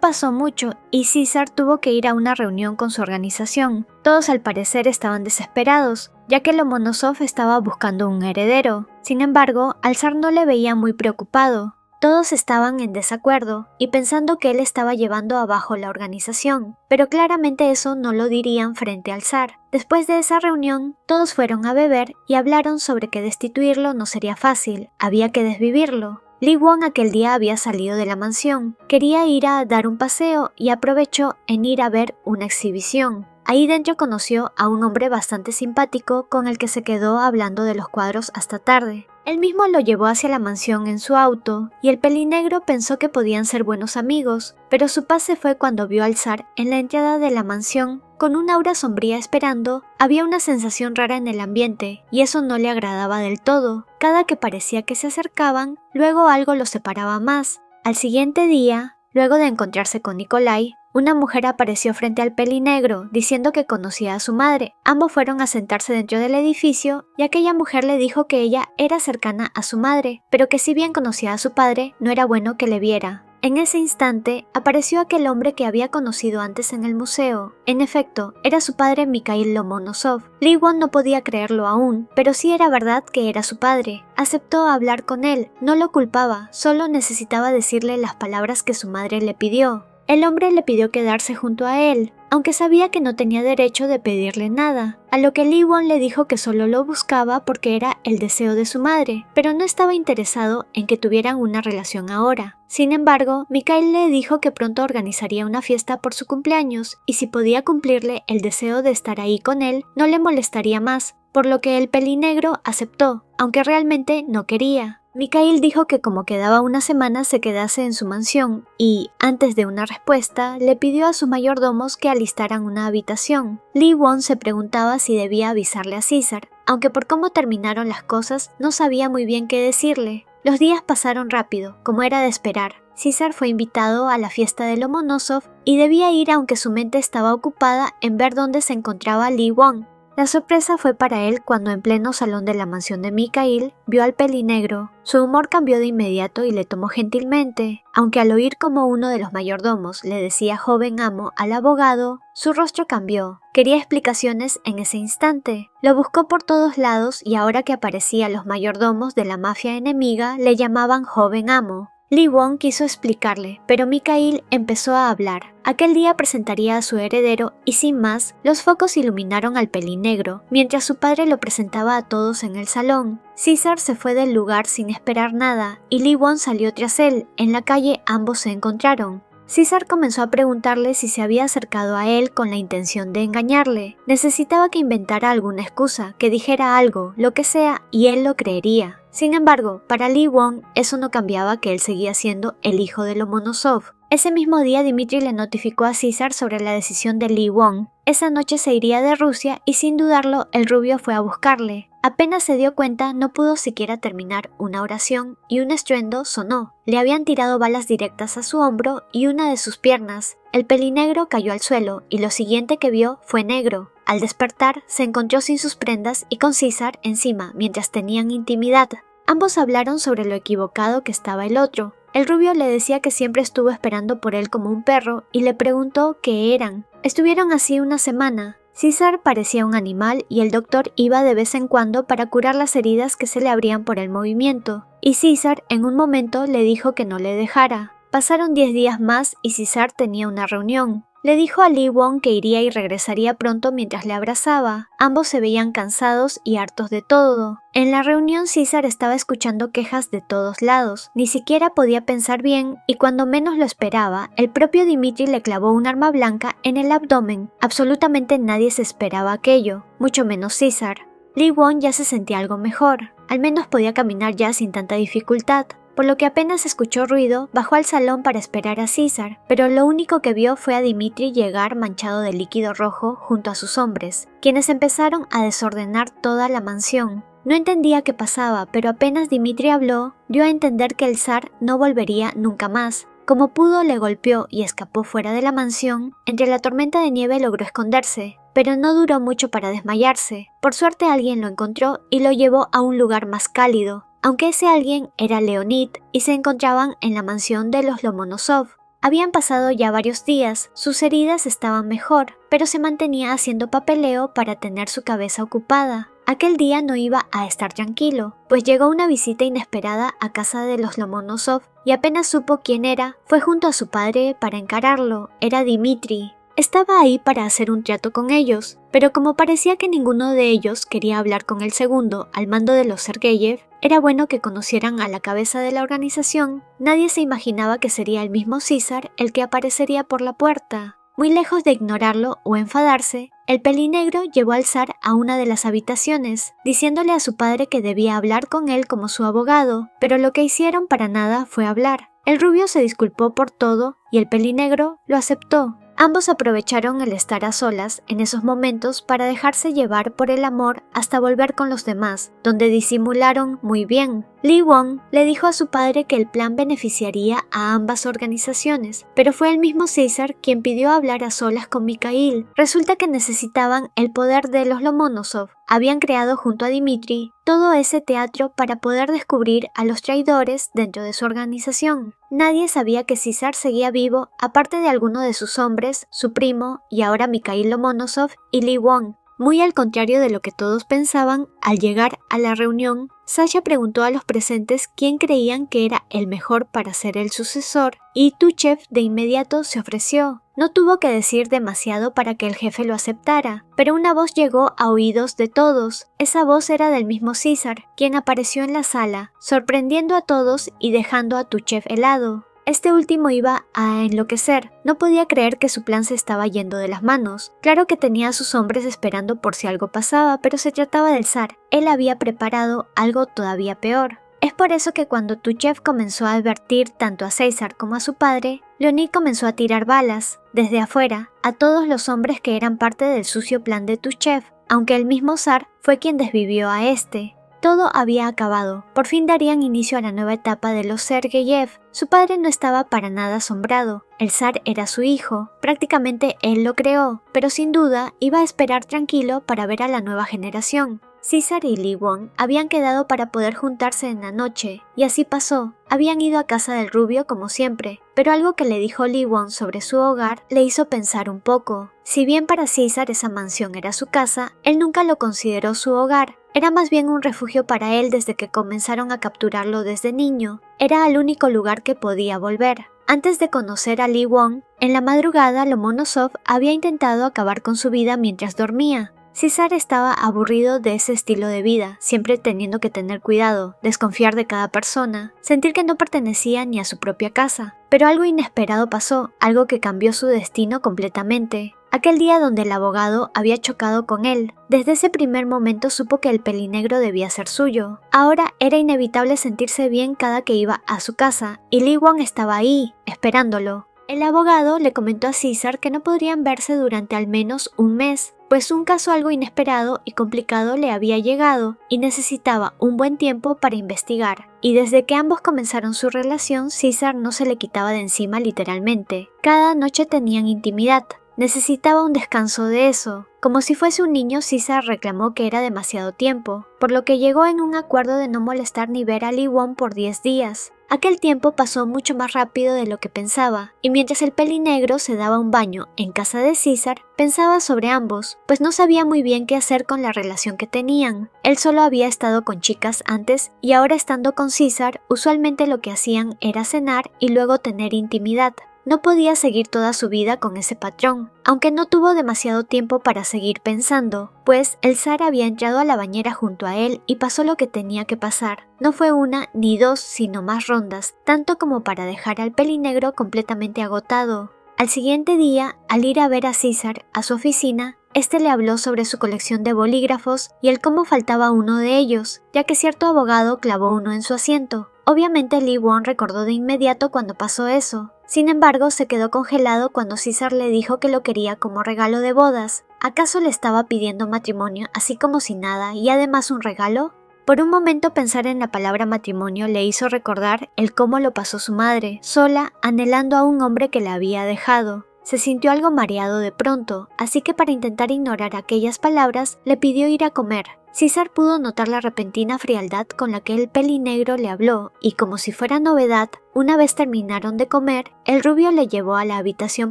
pasó mucho, y Caesar tuvo que ir a una reunión con su organización. Todos al parecer estaban desesperados, ya que Lomonosov estaba buscando un heredero. Sin embargo, al zar no le veía muy preocupado. Todos estaban en desacuerdo y pensando que él estaba llevando abajo la organización, pero claramente eso no lo dirían frente al zar. Después de esa reunión, todos fueron a beber y hablaron sobre que destituirlo no sería fácil, había que desvivirlo. Lee Won aquel día había salido de la mansión, quería ir a dar un paseo y aprovechó en ir a ver una exhibición. Ahí dentro conoció a un hombre bastante simpático con el que se quedó hablando de los cuadros hasta tarde. Él mismo lo llevó hacia la mansión en su auto, y el pelinegro pensó que podían ser buenos amigos, pero su paz se fue cuando vio al zar en la entrada de la mansión, con un aura sombría esperando. Había una sensación rara en el ambiente, y eso no le agradaba del todo. Cada que parecía que se acercaban, luego algo los separaba más. Al siguiente día, luego de encontrarse con Nikolai, una mujer apareció frente al pelinegro, diciendo que conocía a su madre. Ambos fueron a sentarse dentro del edificio, y aquella mujer le dijo que ella era cercana a su madre, pero que si bien conocía a su padre, no era bueno que le viera. En ese instante, apareció aquel hombre que había conocido antes en el museo. En efecto, era su padre Mikhail Lomonosov. Lee Won no podía creerlo aún, pero sí era verdad que era su padre. Aceptó hablar con él, no lo culpaba, solo necesitaba decirle las palabras que su madre le pidió. El hombre le pidió quedarse junto a él, aunque sabía que no tenía derecho de pedirle nada, a lo que Lee Won le dijo que solo lo buscaba porque era el deseo de su madre, pero no estaba interesado en que tuvieran una relación ahora. Sin embargo, Mikhail le dijo que pronto organizaría una fiesta por su cumpleaños, y si podía cumplirle el deseo de estar ahí con él, no le molestaría más, por lo que el pelinegro aceptó, aunque realmente no quería. Mikhail dijo que como quedaba una semana se quedase en su mansión y, antes de una respuesta, le pidió a sus mayordomos que alistaran una habitación. Lee Won se preguntaba si debía avisarle a Caesar, aunque por cómo terminaron las cosas no sabía muy bien qué decirle. Los días pasaron rápido, como era de esperar. Caesar fue invitado a la fiesta de Lomonosov y debía ir aunque su mente estaba ocupada en ver dónde se encontraba Lee Won. La sorpresa fue para él cuando en pleno salón de la mansión de Mikhail vio al pelinegro. Su humor cambió de inmediato y le tomó gentilmente, aunque al oír como uno de los mayordomos le decía joven amo al abogado, su rostro cambió. Quería explicaciones en ese instante. Lo buscó por todos lados y ahora que aparecían los mayordomos de la mafia enemiga le llamaban joven amo. Lee Won quiso explicarle, pero Mikhail empezó a hablar. Aquel día presentaría a su heredero y sin más, los focos iluminaron al pelinegro, mientras su padre lo presentaba a todos en el salón. Caesar se fue del lugar sin esperar nada y Lee Won salió tras él. En la calle ambos se encontraron. Caesar comenzó a preguntarle si se había acercado a él con la intención de engañarle. Necesitaba que inventara alguna excusa, que dijera algo, lo que sea, y él lo creería. Sin embargo, para Lee Won eso no cambiaba que él seguía siendo el hijo de Lomonosov. Ese mismo día Dmitri le notificó a César sobre la decisión de Lee Won. Esa noche se iría de Rusia y sin dudarlo el rubio fue a buscarle. Apenas se dio cuenta no pudo siquiera terminar una oración y un estruendo sonó. Le habían tirado balas directas a su hombro y una de sus piernas. El pelinegro cayó al suelo y lo siguiente que vio fue negro. Al despertar se encontró sin sus prendas y con César encima mientras tenían intimidad. Ambos hablaron sobre lo equivocado que estaba el otro. El rubio le decía que siempre estuvo esperando por él como un perro y le preguntó qué eran. Estuvieron así una semana. César parecía un animal y el doctor iba de vez en cuando para curar las heridas que se le abrían por el movimiento. Y César en un momento le dijo que no le dejara. Pasaron 10 días más y César tenía una reunión. Le dijo a Lee Won que iría y regresaría pronto mientras le abrazaba. Ambos se veían cansados y hartos de todo. En la reunión César estaba escuchando quejas de todos lados. Ni siquiera podía pensar bien y cuando menos lo esperaba, el propio Dmitri le clavó un arma blanca en el abdomen. Absolutamente nadie se esperaba aquello, mucho menos César. Lee Won ya se sentía algo mejor. Al menos podía caminar ya sin tanta dificultad. Por lo que apenas escuchó ruido, bajó al salón para esperar a César, pero lo único que vio fue a Dmitri llegar manchado de líquido rojo junto a sus hombres, quienes empezaron a desordenar toda la mansión. No entendía qué pasaba, pero apenas Dmitri habló, dio a entender que el zar no volvería nunca más. Como pudo, le golpeó y escapó fuera de la mansión. Entre la tormenta de nieve logró esconderse, pero no duró mucho para desmayarse. Por suerte alguien lo encontró y lo llevó a un lugar más cálido. Aunque ese alguien era Leonid y se encontraban en la mansión de los Lomonosov. Habían pasado ya varios días, sus heridas estaban mejor, pero se mantenía haciendo papeleo para tener su cabeza ocupada. Aquel día no iba a estar tranquilo, pues llegó una visita inesperada a casa de los Lomonosov y apenas supo quién era, fue junto a su padre para encararlo. Era Dmitri. Estaba ahí para hacer un trato con ellos, pero como parecía que ninguno de ellos quería hablar con el segundo al mando de los Sergeyev, era bueno que conocieran a la cabeza de la organización. Nadie se imaginaba que sería el mismo César el que aparecería por la puerta. Muy lejos de ignorarlo o enfadarse, el pelinegro llevó al zar a una de las habitaciones, diciéndole a su padre que debía hablar con él como su abogado, pero lo que hicieron para nada fue hablar. El rubio se disculpó por todo y el pelinegro lo aceptó. Ambos aprovecharon el estar a solas en esos momentos para dejarse llevar por el amor hasta volver con los demás, donde disimularon muy bien. Lee Won le dijo a su padre que el plan beneficiaría a ambas organizaciones, pero fue el mismo César quien pidió hablar a solas con Mikhail. Resulta que necesitaban el poder de los Lomonosov. Habían creado junto a Dmitri todo ese teatro para poder descubrir a los traidores dentro de su organización. Nadie sabía que César seguía vivo, aparte de alguno de sus hombres, su primo y ahora Mikhail Lomonosov y Lee Won. Muy al contrario de lo que todos pensaban, al llegar a la reunión, Sasha preguntó a los presentes quién creían que era el mejor para ser el sucesor, y Tuchev de inmediato se ofreció. No tuvo que decir demasiado para que el jefe lo aceptara, pero una voz llegó a oídos de todos. Esa voz era del mismo César, quien apareció en la sala, sorprendiendo a todos y dejando a Tuchev helado. Este último iba a enloquecer, no podía creer que su plan se estaba yendo de las manos. Claro que tenía a sus hombres esperando por si algo pasaba, pero se trataba del zar. Él había preparado algo todavía peor. Es por eso que cuando Tuchev comenzó a advertir tanto a César como a su padre, Leonid comenzó a tirar balas, desde afuera, a todos los hombres que eran parte del sucio plan de Tuchev, aunque el mismo zar fue quien desvivió a este. Todo había acabado. Por fin darían inicio a la nueva etapa de los Sergeyev. Su padre no estaba para nada asombrado. El zar era su hijo. Prácticamente él lo creó, pero sin duda iba a esperar tranquilo para ver a la nueva generación. César y Lee Won habían quedado para poder juntarse en la noche, y así pasó. Habían ido a casa del rubio como siempre, pero algo que le dijo Lee Won sobre su hogar le hizo pensar un poco. Si bien para César esa mansión era su casa, él nunca lo consideró su hogar. Era más bien un refugio para él desde que comenzaron a capturarlo desde niño. Era el único lugar que podía volver. Antes de conocer a Lee Won, en la madrugada Lomonosov había intentado acabar con su vida mientras dormía. César estaba aburrido de ese estilo de vida, siempre teniendo que tener cuidado, desconfiar de cada persona, sentir que no pertenecía ni a su propia casa. Pero algo inesperado pasó, algo que cambió su destino completamente. Aquel día donde el abogado había chocado con él. Desde ese primer momento supo que el pelinegro debía ser suyo. Ahora era inevitable sentirse bien cada que iba a su casa, y Lee Won estaba ahí, esperándolo. El abogado le comentó a César que no podrían verse durante al menos un mes, pues un caso algo inesperado y complicado le había llegado y necesitaba un buen tiempo para investigar. Y desde que ambos comenzaron su relación, César no se le quitaba de encima literalmente. Cada noche tenían intimidad. Necesitaba un descanso de eso. Como si fuese un niño, César reclamó que era demasiado tiempo, por lo que llegó en un acuerdo de no molestar ni ver a Lee Won por 10 días. Aquel tiempo pasó mucho más rápido de lo que pensaba, y mientras el pelinegro se daba un baño en casa de César, pensaba sobre ambos, pues no sabía muy bien qué hacer con la relación que tenían. Él solo había estado con chicas antes, y ahora estando con César, usualmente lo que hacían era cenar y luego tener intimidad. No podía seguir toda su vida con ese patrón, aunque no tuvo demasiado tiempo para seguir pensando, pues el zar había entrado a la bañera junto a él y pasó lo que tenía que pasar. No fue una ni dos, sino más rondas, tanto como para dejar al pelinegro completamente agotado. Al siguiente día, al ir a ver a César a su oficina, este le habló sobre su colección de bolígrafos y el cómo faltaba uno de ellos, ya que cierto abogado clavó uno en su asiento. Obviamente Lee Won recordó de inmediato cuando pasó eso. Sin embargo, se quedó congelado cuando César le dijo que lo quería como regalo de bodas. ¿Acaso le estaba pidiendo matrimonio así como si nada y además un regalo? Por un momento pensar en la palabra matrimonio le hizo recordar el cómo lo pasó su madre, sola, anhelando a un hombre que la había dejado. Se sintió algo mareado de pronto, así que para intentar ignorar aquellas palabras, le pidió ir a comer. César pudo notar la repentina frialdad con la que el pelinegro le habló, y como si fuera novedad, una vez terminaron de comer, el rubio le llevó a la habitación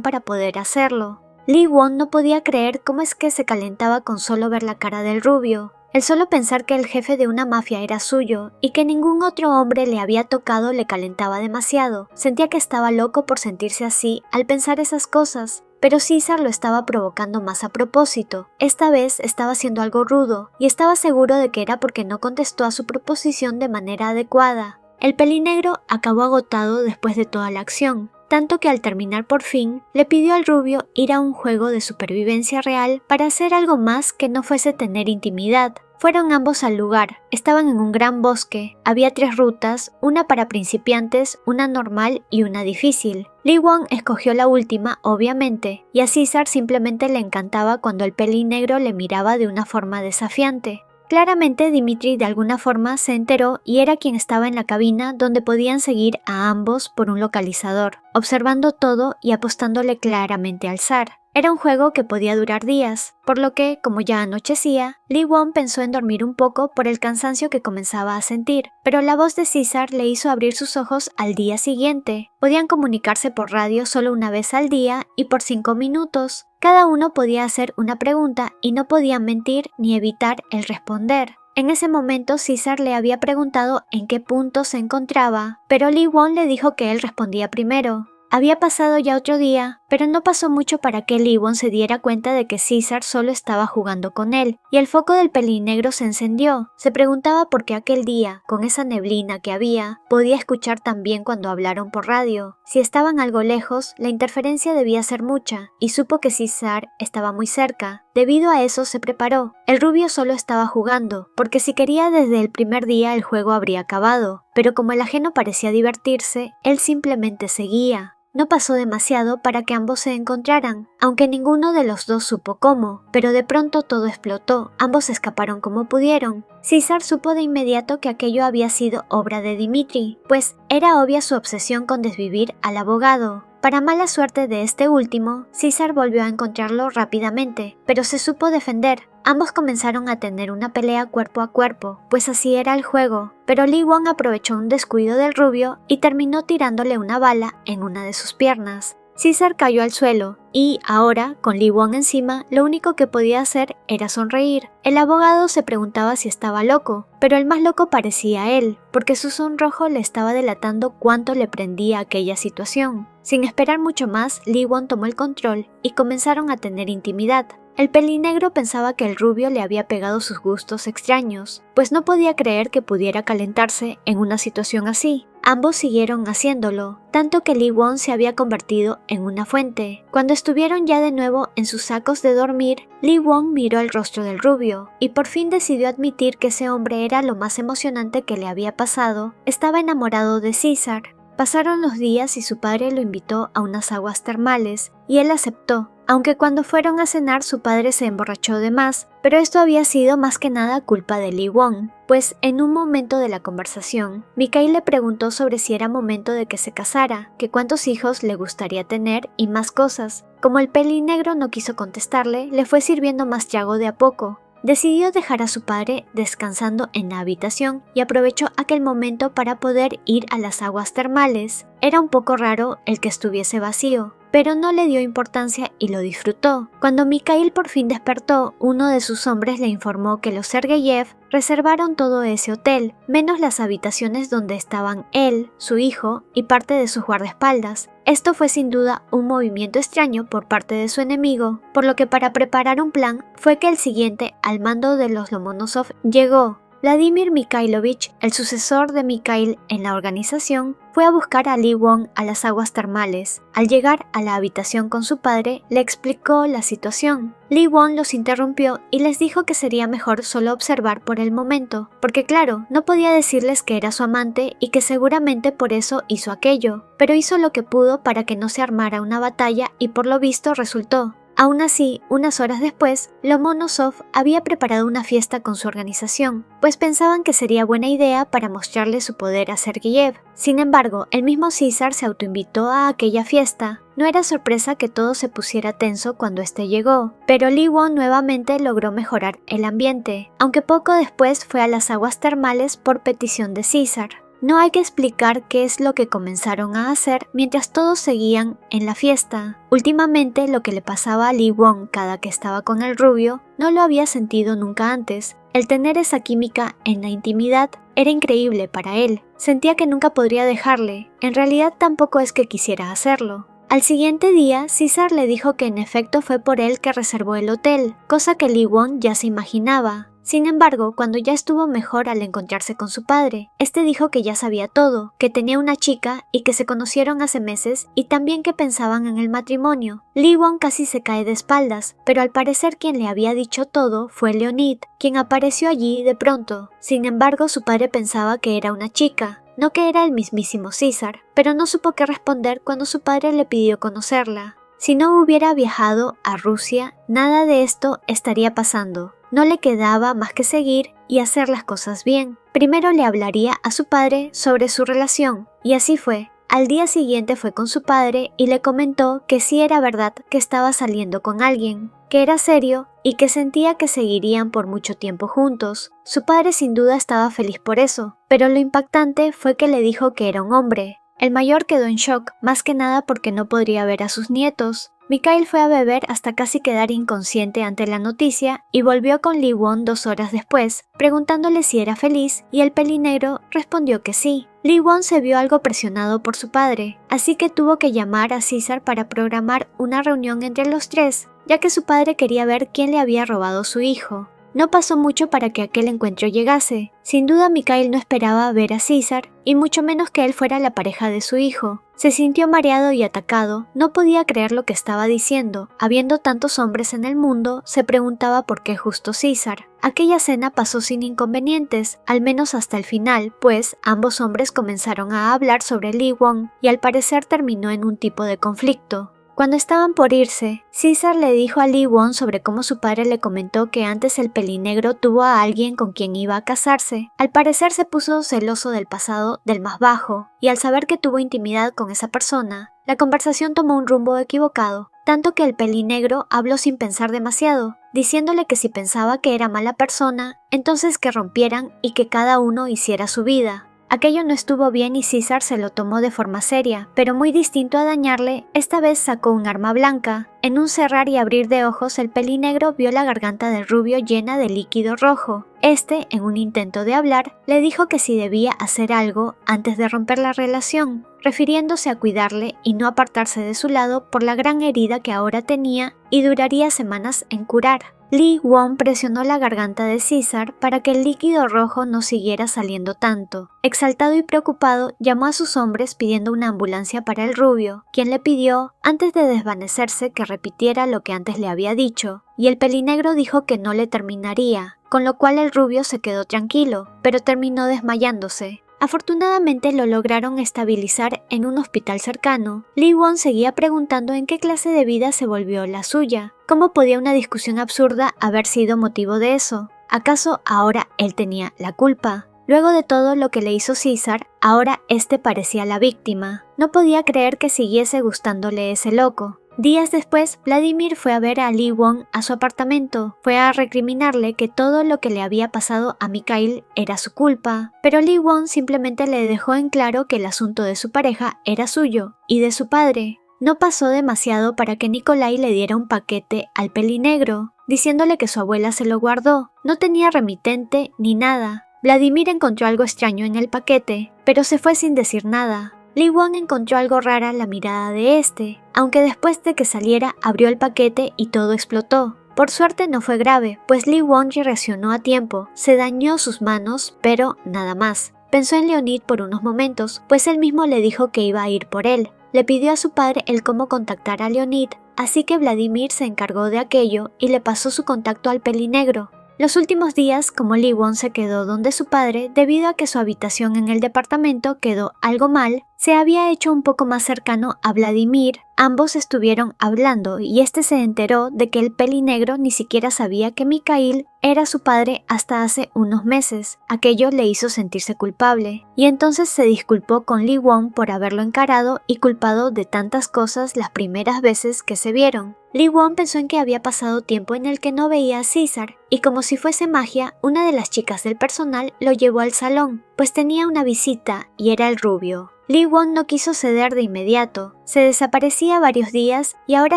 para poder hacerlo. Lee Won no podía creer cómo es que se calentaba con solo ver la cara del rubio. El solo pensar que el jefe de una mafia era suyo y que ningún otro hombre le había tocado le calentaba demasiado. Sentía que estaba loco por sentirse así al pensar esas cosas. Pero César lo estaba provocando más a propósito. Esta vez estaba haciendo algo rudo, y estaba seguro de que era porque no contestó a su proposición de manera adecuada. El pelinegro acabó agotado después de toda la acción, tanto que al terminar por fin, le pidió al rubio ir a un juego de supervivencia real para hacer algo más que no fuese tener intimidad. Fueron ambos al lugar, estaban en un gran bosque, había 3 rutas, una para principiantes, una normal y una difícil. Lee Won escogió la última, obviamente, y a César simplemente le encantaba cuando el pelinegro le miraba de una forma desafiante. Claramente Dimitri de alguna forma se enteró y era quien estaba en la cabina donde podían seguir a ambos por un localizador, observando todo y apostándole claramente al zar. Era un juego que podía durar días, por lo que, como ya anochecía, Lee Won pensó en dormir un poco por el cansancio que comenzaba a sentir, pero la voz de César le hizo abrir sus ojos al día siguiente. Podían comunicarse por radio solo una vez al día y por 5 minutos. Cada uno podía hacer una pregunta y no podían mentir ni evitar el responder. En ese momento César le había preguntado en qué punto se encontraba, pero Lee Won le dijo que él respondía primero. Había pasado ya otro día, pero no pasó mucho para que Lee Won se diera cuenta de que César solo estaba jugando con él, y el foco del pelinegro se encendió. Se preguntaba por qué aquel día, con esa neblina que había, podía escuchar tan bien cuando hablaron por radio. Si estaban algo lejos, la interferencia debía ser mucha, y supo que César estaba muy cerca. Debido a eso se preparó. El rubio solo estaba jugando, porque si quería desde el primer día el juego habría acabado, pero como el ajeno parecía divertirse, él simplemente seguía. No pasó demasiado para que ambos se encontraran, aunque ninguno de los dos supo cómo, pero de pronto todo explotó, ambos escaparon como pudieron. César supo de inmediato que aquello había sido obra de Dimitri, pues era obvia su obsesión con desvivir al abogado. Para mala suerte de este último, César volvió a encontrarlo rápidamente, pero se supo defender. Ambos comenzaron a tener una pelea cuerpo a cuerpo, pues así era el juego, pero Lee Won aprovechó un descuido del rubio y terminó tirándole una bala en una de sus piernas. César cayó al suelo y, ahora, con Lee Won encima, lo único que podía hacer era sonreír. El abogado se preguntaba si estaba loco, pero el más loco parecía él, porque su sonrojo le estaba delatando cuánto le prendía aquella situación. Sin esperar mucho más, Lee Won tomó el control y comenzaron a tener intimidad. El pelinegro pensaba que el rubio le había pegado sus gustos extraños, pues no podía creer que pudiera calentarse en una situación así. Ambos siguieron haciéndolo, tanto que Lee Won se había convertido en una fuente. Cuando estuvieron ya de nuevo en sus sacos de dormir, Lee Won miró el rostro del rubio, y por fin decidió admitir que ese hombre era lo más emocionante que le había pasado. Estaba enamorado de César. Pasaron los días y su padre lo invitó a unas aguas termales, y él aceptó, aunque cuando fueron a cenar su padre se emborrachó de más, pero esto había sido más que nada culpa de Lee Won, pues en un momento de la conversación, Mikael le preguntó sobre si era momento de que se casara, que cuántos hijos le gustaría tener y más cosas. Como el pelinegro no quiso contestarle, le fue sirviendo más trago de a poco. Decidió dejar a su padre descansando en la habitación y aprovechó aquel momento para poder ir a las aguas termales. Era un poco raro el que estuviese vacío, pero no le dio importancia y lo disfrutó. Cuando Mikael por fin despertó, uno de sus hombres le informó que los Sergeyev reservaron todo ese hotel, menos las habitaciones donde estaban él, su hijo y parte de sus guardaespaldas. Esto fue sin duda un movimiento extraño por parte de su enemigo, por lo que para preparar un plan fue que el siguiente al mando de los Lomonosov llegó. Vladimir Mikhailovich, el sucesor de Mikhail en la organización, fue a buscar a Lee Won a las aguas termales. Al llegar a la habitación con su padre, le explicó la situación. Lee Won los interrumpió y les dijo que sería mejor solo observar por el momento, porque claro, no podía decirles que era su amante y que seguramente por eso hizo aquello, pero hizo lo que pudo para que no se armara una batalla y por lo visto resultó. Aún así, unas horas después, Lomonosov había preparado una fiesta con su organización, pues pensaban que sería buena idea para mostrarle su poder a Sergeyev. Sin embargo, el mismo César se autoinvitó a aquella fiesta. No era sorpresa que todo se pusiera tenso cuando este llegó, pero Lee Won nuevamente logró mejorar el ambiente, aunque poco después fue a las aguas termales por petición de César. No hay que explicar qué es lo que comenzaron a hacer mientras todos seguían en la fiesta. Últimamente lo que le pasaba a Lee Won cada que estaba con el rubio no lo había sentido nunca antes. El tener esa química en la intimidad era increíble para él. Sentía que nunca podría dejarle. En realidad tampoco es que quisiera hacerlo. Al siguiente día, César le dijo que en efecto fue por él que reservó el hotel, cosa que Lee Won ya se imaginaba. Sin embargo, cuando ya estuvo mejor al encontrarse con su padre, este dijo que ya sabía todo, que tenía una chica y que se conocieron hace meses y también que pensaban en el matrimonio. Lee Won casi se cae de espaldas, pero al parecer quien le había dicho todo fue Leonid, quien apareció allí de pronto. Sin embargo, su padre pensaba que era una chica, no que era el mismísimo César, pero no supo qué responder cuando su padre le pidió conocerla. Si no hubiera viajado a Rusia, nada de esto estaría pasando. No le quedaba más que seguir y hacer las cosas bien. Primero le hablaría a su padre sobre su relación, y así fue. Al día siguiente fue con su padre y le comentó que sí era verdad que estaba saliendo con alguien, que era serio y que sentía que seguirían por mucho tiempo juntos. Su padre sin duda estaba feliz por eso, pero lo impactante fue que le dijo que era un hombre. El mayor quedó en shock, más que nada porque no podría ver a sus nietos. Mikael fue a beber hasta casi quedar inconsciente ante la noticia y volvió con Lee Won 2 horas después, preguntándole si era feliz, y el pelinegro respondió que sí. Lee Won se vio algo presionado por su padre, así que tuvo que llamar a César para programar una reunión entre los tres, ya que su padre quería ver quién le había robado su hijo. No pasó mucho para que aquel encuentro llegase. Sin duda Mikael no esperaba ver a César, y mucho menos que él fuera la pareja de su hijo. Se sintió mareado y atacado, no podía creer lo que estaba diciendo. Habiendo tantos hombres en el mundo, se preguntaba por qué justo César. Aquella cena pasó sin inconvenientes, al menos hasta el final, pues ambos hombres comenzaron a hablar sobre Lee Won, y al parecer terminó en un tipo de conflicto. Cuando estaban por irse, César le dijo a Lee Won sobre cómo su padre le comentó que antes el pelinegro tuvo a alguien con quien iba a casarse. Al parecer se puso celoso del pasado del más bajo, y al saber que tuvo intimidad con esa persona, la conversación tomó un rumbo equivocado, tanto que el pelinegro habló sin pensar demasiado, diciéndole que si pensaba que era mala persona, entonces que rompieran y que cada uno hiciera su vida. Aquello no estuvo bien y César se lo tomó de forma seria, pero muy distinto a dañarle, esta vez sacó un arma blanca. En un cerrar y abrir de ojos, el pelinegro vio la garganta del rubio llena de líquido rojo. Este, en un intento de hablar, le dijo que si debía hacer algo antes de romper la relación, refiriéndose a cuidarle y no apartarse de su lado por la gran herida que ahora tenía y duraría semanas en curar. Lee Won presionó la garganta de César para que el líquido rojo no siguiera saliendo tanto. Exaltado y preocupado, llamó a sus hombres pidiendo una ambulancia para el rubio, quien le pidió, antes de desvanecerse, que repitiera lo que antes le había dicho, y el pelinegro dijo que no le terminaría, con lo cual el rubio se quedó tranquilo, pero terminó desmayándose. Afortunadamente lo lograron estabilizar en un hospital cercano. Lee Won seguía preguntando en qué clase de vida se volvió la suya. ¿Cómo podía una discusión absurda haber sido motivo de eso? ¿Acaso ahora él tenía la culpa? Luego de todo lo que le hizo Caesar, ahora este parecía la víctima. No podía creer que siguiese gustándole ese loco. Días después, Vladimir fue a ver a Lee Won a su apartamento. Fue a recriminarle que todo lo que le había pasado a Mikhail era su culpa, pero Lee Won simplemente le dejó en claro que el asunto de su pareja era suyo y de su padre. No pasó demasiado para que Nikolai le diera un paquete al pelinegro, diciéndole que su abuela se lo guardó. No tenía remitente ni nada. Vladimir encontró algo extraño en el paquete, pero se fue sin decir nada. Lee Won encontró algo rara la mirada de este, aunque después de que saliera abrió el paquete y todo explotó. Por suerte no fue grave, pues Lee Won reaccionó a tiempo, se dañó sus manos, pero nada más. Pensó en Leonid por unos momentos, pues él mismo le dijo que iba a ir por él. Le pidió a su padre el cómo contactar a Leonid, así que Vladimir se encargó de aquello y le pasó su contacto al pelinegro. Los últimos días, como Lee Won se quedó donde su padre, debido a que su habitación en el departamento quedó algo mal, se había hecho un poco más cercano a Vladimir. Ambos estuvieron hablando y este se enteró de que el pelinegro ni siquiera sabía que Mikhail era su padre hasta hace unos meses. Aquello le hizo sentirse culpable y entonces se disculpó con Lee Won por haberlo encarado y culpado de tantas cosas las primeras veces que se vieron. Lee Won pensó en que había pasado tiempo en el que no veía a Caesar y como si fuese magia, una de las chicas del personal lo llevó al salón, pues tenía una visita y era el rubio. Lee Won no quiso ceder de inmediato, se desaparecía varios días y ahora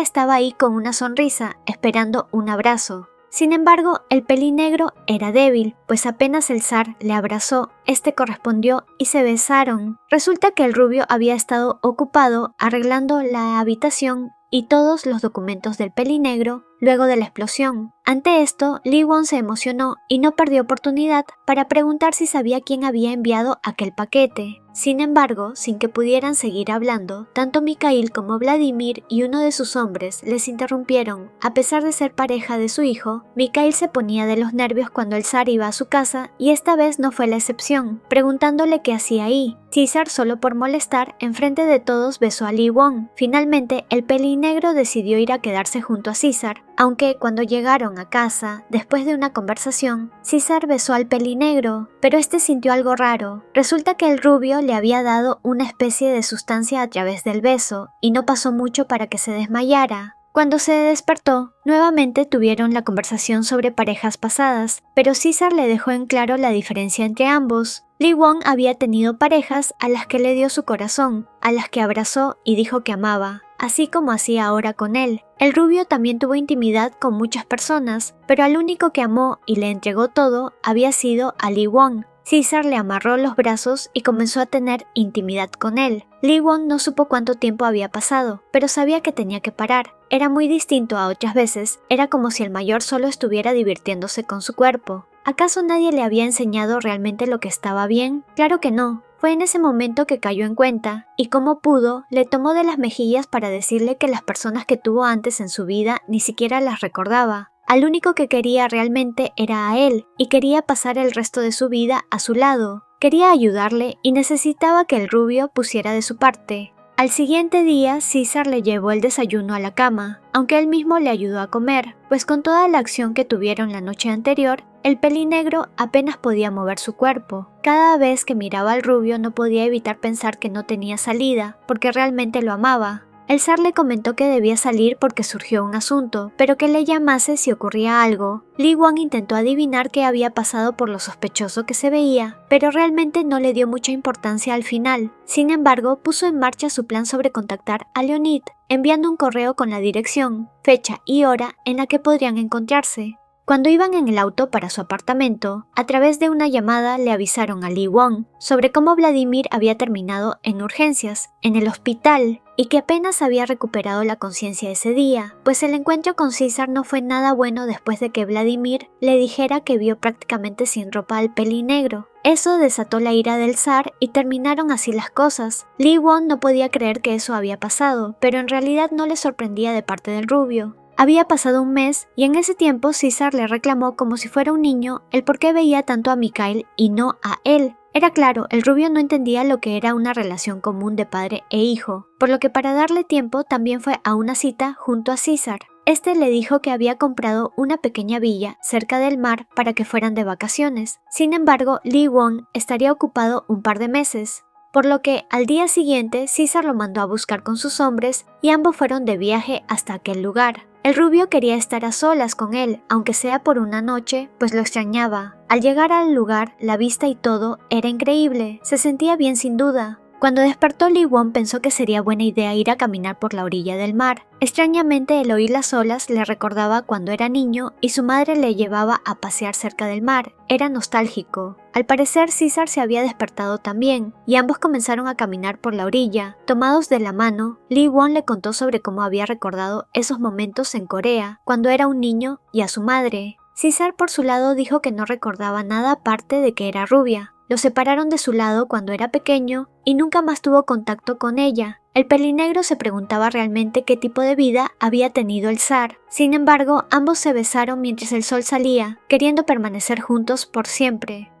estaba ahí con una sonrisa, esperando un abrazo. Sin embargo, el pelinegro era débil, pues apenas el zar le abrazó, este correspondió y se besaron. Resulta que el rubio había estado ocupado arreglando la habitación y todos los documentos del pelinegro luego de la explosión. Ante esto, Lee Won se emocionó y no perdió oportunidad para preguntar si sabía quién había enviado aquel paquete. Sin embargo, sin que pudieran seguir hablando, tanto Mikhail como Vladimir y uno de sus hombres les interrumpieron. A pesar de ser pareja de su hijo, Mikhail se ponía de los nervios cuando el zar iba a su casa y esta vez no fue la excepción, preguntándole qué hacía ahí. Caesar, solo por molestar, enfrente de todos besó a Lee Won. Finalmente, el pelinegro decidió ir a quedarse junto a Caesar, aunque cuando llegaron a casa, después de una conversación, Caesar besó al pelinegro, pero este sintió algo raro. Resulta que el rubio le había dado una especie de sustancia a través del beso, y no pasó mucho para que se desmayara. Cuando se despertó, nuevamente tuvieron la conversación sobre parejas pasadas, pero Caesar le dejó en claro la diferencia entre ambos. Lee Won había tenido parejas a las que le dio su corazón, a las que abrazó y dijo que amaba, así como hacía ahora con él. El rubio también tuvo intimidad con muchas personas, pero al único que amó y le entregó todo había sido a Lee Won. Caesar le amarró los brazos y comenzó a tener intimidad con él. Lee Won no supo cuánto tiempo había pasado, pero sabía que tenía que parar. Era muy distinto a otras veces, era como si el mayor solo estuviera divirtiéndose con su cuerpo. ¿Acaso nadie le había enseñado realmente lo que estaba bien? Claro que no. Fue en ese momento que cayó en cuenta, y como pudo, le tomó de las mejillas para decirle que las personas que tuvo antes en su vida ni siquiera las recordaba. Al único que quería realmente era a él, y quería pasar el resto de su vida a su lado. Quería ayudarle y necesitaba que el rubio pusiera de su parte. Al siguiente día, Caesar le llevó el desayuno a la cama, aunque él mismo le ayudó a comer, pues con toda la acción que tuvieron la noche anterior, el pelinegro apenas podía mover su cuerpo. Cada vez que miraba al rubio no podía evitar pensar que no tenía salida, porque realmente lo amaba. El zar le comentó que debía salir porque surgió un asunto, pero que le llamase si ocurría algo. Lee Won intentó adivinar qué había pasado por lo sospechoso que se veía, pero realmente no le dio mucha importancia al final. Sin embargo, puso en marcha su plan sobre contactar a Leonid, enviando un correo con la dirección, fecha y hora en la que podrían encontrarse. Cuando iban en el auto para su apartamento, a través de una llamada le avisaron a Lee Won sobre cómo Vladimir había terminado en urgencias, en el hospital, y que apenas había recuperado la conciencia ese día, pues el encuentro con Caesar no fue nada bueno después de que Vladimir le dijera que vio prácticamente sin ropa al pelinegro. Eso desató la ira del zar y terminaron así las cosas. Lee Won no podía creer que eso había pasado, pero en realidad no le sorprendía de parte del rubio. Había pasado un mes y en ese tiempo Caesar le reclamó como si fuera un niño el por qué veía tanto a Mikhail y no a él. Era claro, el rubio no entendía lo que era una relación común de padre e hijo, por lo que para darle tiempo también fue a una cita junto a César. Este le dijo que había comprado una pequeña villa cerca del mar para que fueran de vacaciones. Sin embargo, Lee Won estaría ocupado un par de meses, por lo que al día siguiente César lo mandó a buscar con sus hombres y ambos fueron de viaje hasta aquel lugar. El rubio quería estar a solas con él, aunque sea por una noche, pues lo extrañaba. Al llegar al lugar, la vista y todo era increíble, se sentía bien sin duda. Cuando despertó, Lee Won pensó que sería buena idea ir a caminar por la orilla del mar. Extrañamente, el oírlas olas le recordaba cuando era niño y su madre le llevaba a pasear cerca del mar. Era nostálgico. Al parecer, César se había despertado también, y ambos comenzaron a caminar por la orilla. Tomados de la mano, Lee Won le contó sobre cómo había recordado esos momentos en Corea, cuando era un niño, y a su madre. César, por su lado, dijo que no recordaba nada aparte de que era rubia. Lo separaron de su lado cuando era pequeño y nunca más tuvo contacto con ella. El pelinegro se preguntaba realmente qué tipo de vida había tenido el zar. Sin embargo, ambos se besaron mientras el sol salía, queriendo permanecer juntos por siempre.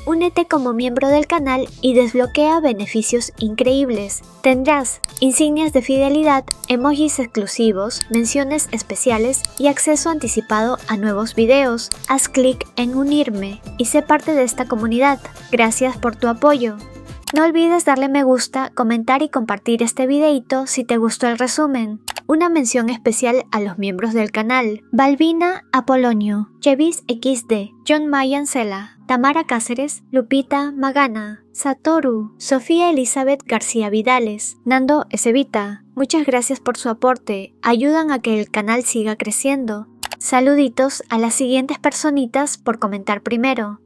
Únete como miembro del canal y desbloquea beneficios increíbles. Tendrás insignias de fidelidad, emojis exclusivos, menciones especiales y acceso anticipado a nuevos videos. Haz clic en unirme y sé parte de esta comunidad. Gracias por tu apoyo. No olvides darle me gusta, comentar y compartir este videito si te gustó el resumen. Una mención especial a los miembros del canal: Balbina Apolonio, Chevis XD, John Mayancela, Tamara Cáceres, Lupita Magana, Satoru, Sofía Elizabeth García Vidales, Nando Ezevita. Muchas gracias por su aporte, ayudan a que el canal siga creciendo. Saluditos a las siguientes personitas por comentar primero: